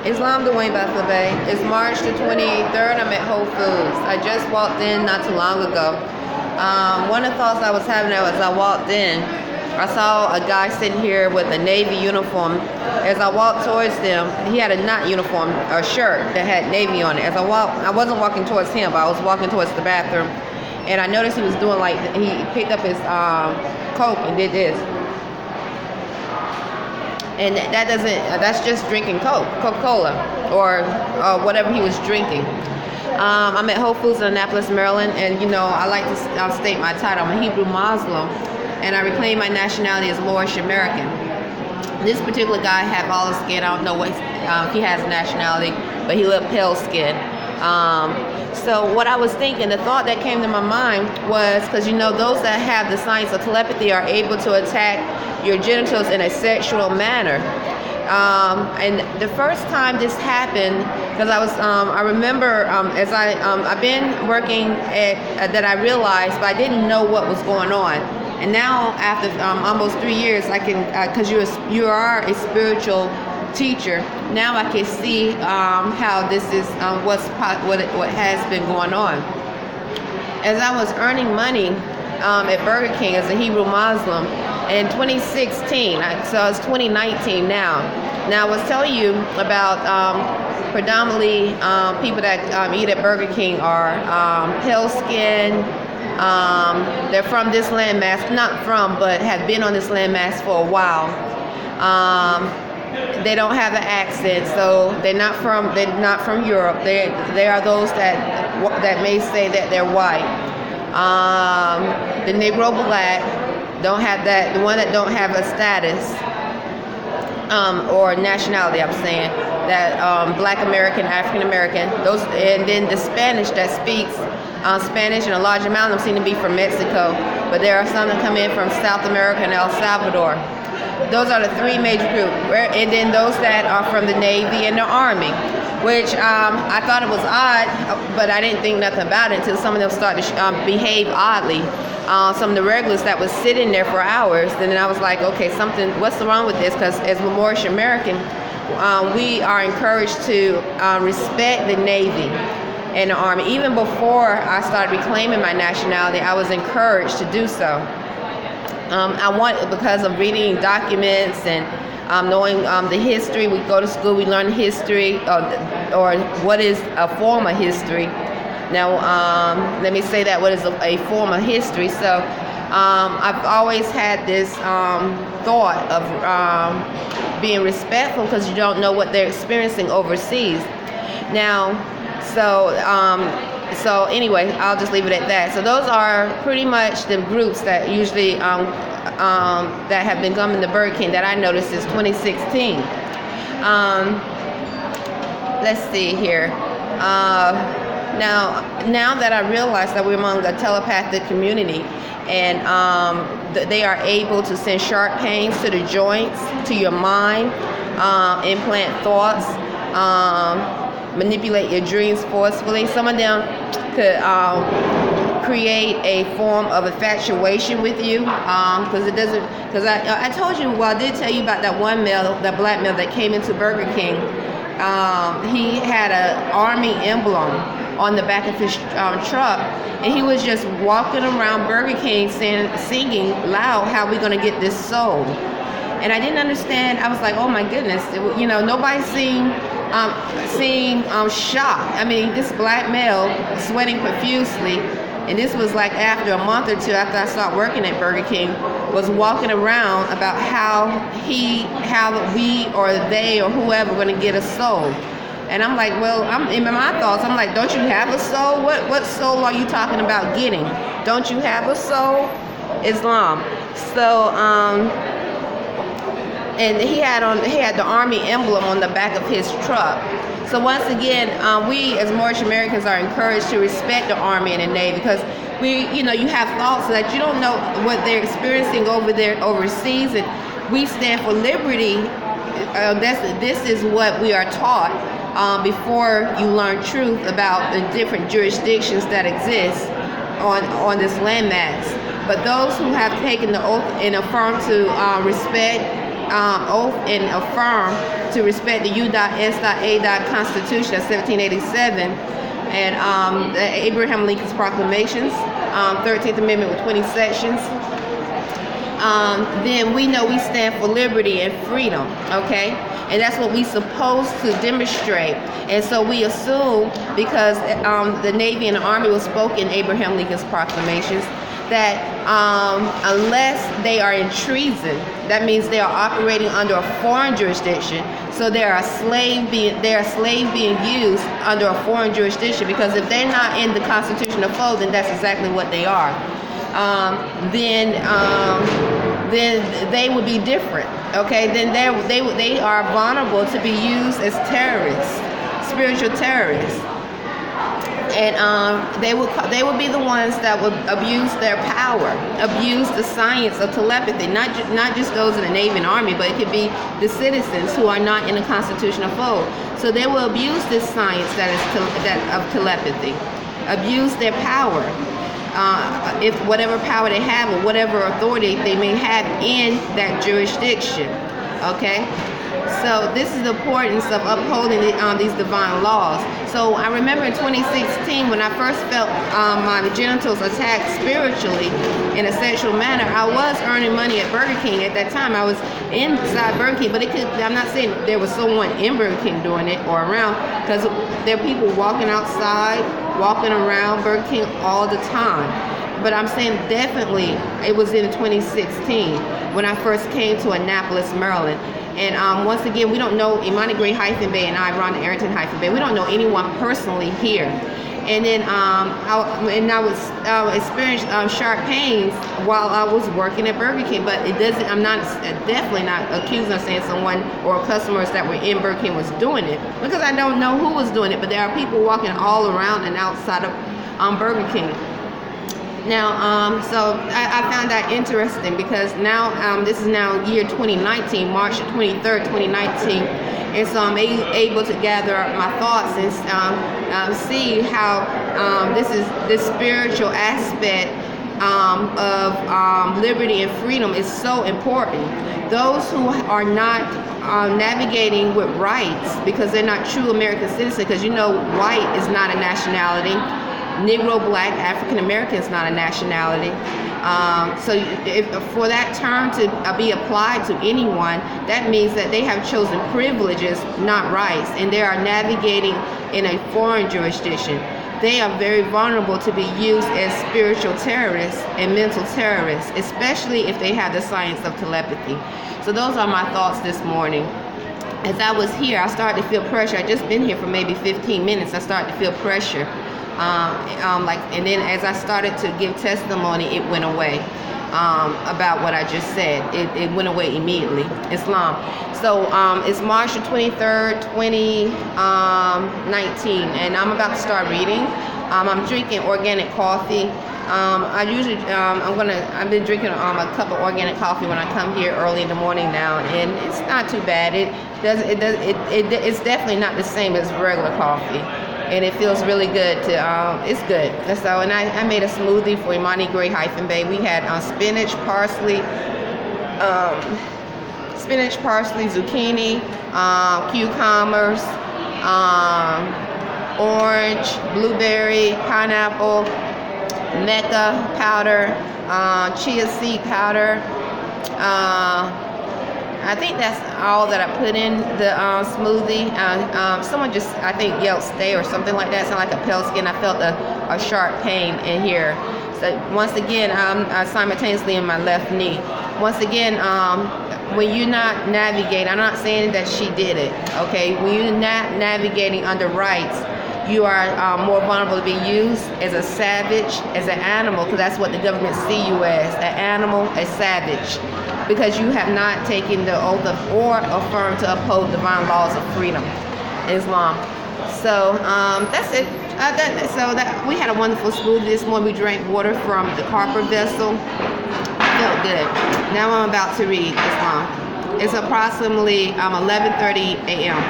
Islam Dwayne Beye. It's March the 23rd. I'm at Whole Foods. I just walked in not too long ago. One of the thoughts I was having as I walked in, I saw a guy sitting here with a Navy uniform. As I walked towards him, he had a not uniform, a shirt that had Navy on it. As I walked, I wasn't walking towards him, but I was walking towards the bathroom. And I noticed he was doing like, he picked up his Coke and did this. And that's just drinking Coca-Cola, or whatever he was drinking. I'm at Whole Foods in Annapolis, Maryland, and I like to state my title. I'm a Hebrew Muslim, and I reclaim my nationality as Moorish American. This particular guy had olive skin. I don't know what he has nationality, but he looked pale skin. So what I was thinking, the thought that came to my mind was, because those that have the science of telepathy are able to attack your genitals in a sexual manner. And the first time this happened, because I remember as I've been working at that, I realized, but I didn't know what was going on. And now after almost 3 years, I can, because you are a spiritual teacher, now I can see how this is what has been going on. As I was earning money at Burger King as a Hebrew Muslim in 2016, so it's 2019 now. Now I was telling you about predominantly people that eat at Burger King are pale skin. They're from this landmass, not from, but have been on this landmass for a while. They don't have an accent, so they're not from Europe. They are those that may say that they're white. The Negro black don't have that. The one that don't have a status or nationality, I'm saying that Black American, African American. Those, and then the Spanish that speaks Spanish, and a large amount of them seem to be from Mexico, but there are some that come in from South America and El Salvador. Those are the three major groups, and then those that are from the Navy and the Army, which I thought it was odd, but I didn't think nothing about it until some of them started to behave oddly. Some of the regulars that was sitting there for hours, and then I was like, okay, what's wrong with this? Because as Moorish American, we are encouraged to respect the Navy and the Army. Even before I started reclaiming my nationality, I was encouraged to do so. Because of reading documents and knowing the history. We go to school, we learn history, or what is a form of history. Now, let me say that, what is a form of history. So I've always had this thought of being respectful, because you don't know what they're experiencing overseas. Now, so anyway, I'll just leave it at that. So those are pretty much the groups that usually that have been coming to Burger King that I noticed since 2016. Let's see here. Now that I realize that we're among a telepathic community, and they are able to send sharp pains to the joints, to your mind, implant thoughts, manipulate your dreams forcefully. Some of them could create a form of infatuation with you, because it doesn't. Because I told you, well, I did tell you about that one male, that black male that came into Burger King. He had an Army emblem on the back of his truck, and he was just walking around Burger King singing loud, "How we gonna get this sold?" And I didn't understand. I was like, oh my goodness, nobody's seeing shocked. I mean, this black male sweating profusely, and this was like after a month or two after I started working at Burger King, was walking around about how we or they or whoever going to get a soul. And I'm like, well, in my thoughts, I'm like, don't you have a soul? What soul are you talking about getting? Don't you have a soul? Islam. So, and he had the Army emblem on the back of his truck. So once again, we as Moorish Americans are encouraged to respect the Army and the Navy, because you have thoughts that you don't know what they're experiencing over there overseas, and we stand for liberty. This is what we are taught before you learn truth about the different jurisdictions that exist on this landmass. But those who have taken the oath and affirm to respect oath and affirm to respect the U.S.A. Constitution of 1787 and Abraham Lincoln's proclamations, 13th Amendment with 20 sections. Then we know we stand for liberty and freedom, okay? And that's what we're supposed to demonstrate. And so we assume, because the Navy and the Army was spoke in Abraham Lincoln's proclamations, that unless they are in treason, that means they are operating under a foreign jurisdiction. So they're a slave being used under a foreign jurisdiction, because if they're not in the Constitution of Foe, then that's exactly what they are. Then they would be different. Okay, then they are vulnerable to be used as terrorists, spiritual terrorists, and they would be the ones that would abuse their power, abuse the science of telepathy. Not just those in the Navy and Army, but it could be the citizens who are not in the Constitution of Foe. So they will abuse this science of telepathy, abuse their power. If whatever power they have or whatever authority they may have in that jurisdiction, okay? So this is the importance of upholding these divine laws. So I remember in 2016 when I first felt my genitals attacked spiritually in a sexual manner, I was earning money at Burger King. At that time I was inside Burger King, but I'm not saying there was someone in Burger King doing it or around, because there are people walking outside, walking around Burger King all the time. But I'm saying definitely it was in 2016 when I first came to Annapolis, Maryland. And once again, we don't know, Imani Gray-Bey and I, Rhonda Arrington-Bey, we don't know anyone personally here. And then I was experienced sharp pains while I was working at Burger King, but it doesn't. I'm not definitely not accusing of saying someone or customers that were in Burger King was doing it, because I don't know who was doing it. But there are people walking all around and outside of Burger King. Now, so I found that interesting, because now this is now year 2019, March 23rd, 2019. And so I'm able to gather my thoughts and see how this spiritual aspect of liberty and freedom is so important. Those who are not navigating with rights, because they're not true American citizens, because white is not a nationality. Negro, Black, African American is not a nationality. So if for that term to be applied to anyone, that means that they have chosen privileges, not rights, and they are navigating in a foreign jurisdiction. They are very vulnerable to be used as spiritual terrorists and mental terrorists, especially if they have the science of telepathy. So those are my thoughts this morning. As I was here, I started to feel pressure. I just been here for maybe 15 minutes. I started to feel pressure. And then as I started to give testimony, it went away. About what I just said, it went away immediately. Islam. So it's March 23rd, 2019, and I'm about to start reading. I'm drinking organic coffee. I've been drinking a cup of organic coffee when I come here early in the morning now, and it's not too bad. It's definitely not the same as regular coffee. And it feels really good it's good. And so, and I made a smoothie for Imani Gray-Bey. We had spinach, parsley, zucchini, cucumbers, orange, blueberry, pineapple, mecca powder, chia seed powder. I think that's all that I put in the smoothie. Someone just, I think, yelled stay or something like that. It sounded like a pale skin. I felt a sharp pain in here. So once again, simultaneously in my left knee. Once again, when you're not navigating, I'm not saying that she did it, okay? When you're not navigating under rights, you are more vulnerable to be used as a savage, as an animal, because that's what the government see you as, an animal, a savage, because you have not taken the oath of or affirmed to uphold divine laws of freedom, Islam. So that's it. We had a wonderful smoothie this morning. We drank water from the copper vessel. Felt good. Now I'm about to read Islam. It's approximately 11:30 a.m.